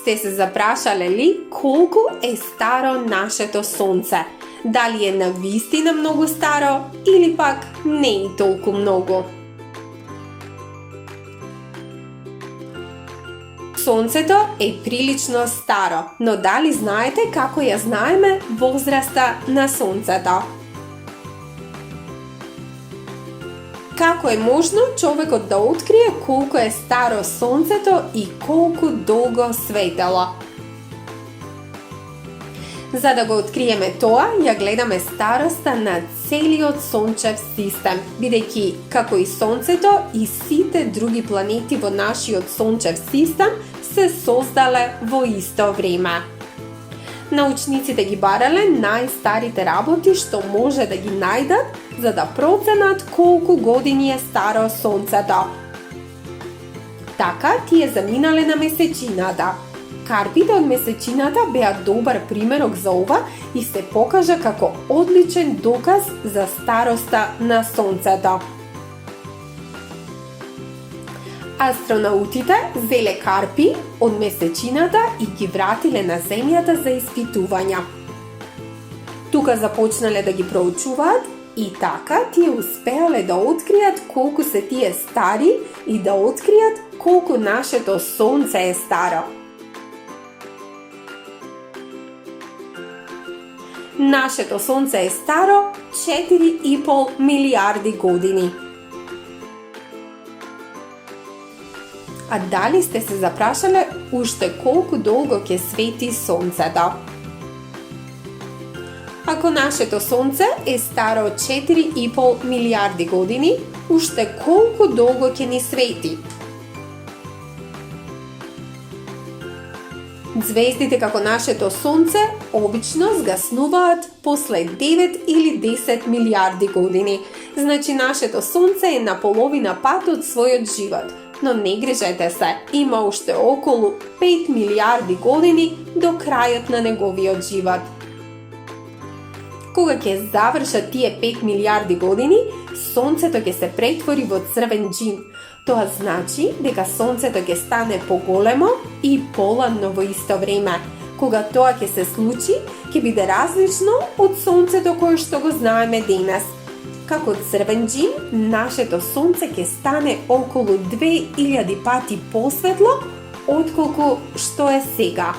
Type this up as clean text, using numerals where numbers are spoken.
Сте се запрашале ли колку е старо нашето сонце? Дали е навистина многу старо или пак не и толку многу? Сонцето е прилично старо, но дали знаете како ја знаеме возраста на сонцето? Како е можно човекот да открие колку е старо сонцето и колку долго светело? За да го откриеме тоа, ја гледаме староста на целиот сончев систем, бидејќи како и сонцето и сите други планети во нашиот сончев систем се создале во исто време. Научниците ги барале најстарите работи што може да ги најдат за да проценат колку години е старо сонцето. Така тие заминале на месечината. Карпите од месечината беа добар примерок за ова и се покажа како одличен доказ за староста на сонцето. Астронаутите зеле карпи од месечината и ги вратиле на земјата за испитувања. Тука започнале да ги проучуваат и така тие успеале да откријат колку се тие стари и да откријат колку нашето сонце е старо. Нашето сонце е старо 4,5 милиарди години. А дали сте се запрашале уште колку долго ќе свети сонцето? Ако нашето сонце е старо 4,5 милиарди години, уште колку долго ќе ни свети? Звездите како нашето сонце обично згаснуваат после 9 или 10 милиарди години. Значи нашето сонце е на половина пат од својот живот. Но не грижете се, има уште околу 5 милиарди години до крајот на неговиот живот. Кога ќе завршат тие 5 милиарди години, сонцето ќе се претвори во црвен џин. Тоа значи дека сонцето ќе стане поголемо и поладно во исто време. Кога тоа ќе се случи, ќе биде различно од сонцето кое што го знаеме денес. Како црвен џин, нашето сонце ќе стане околу 2000 пати посветло отколку што е сега.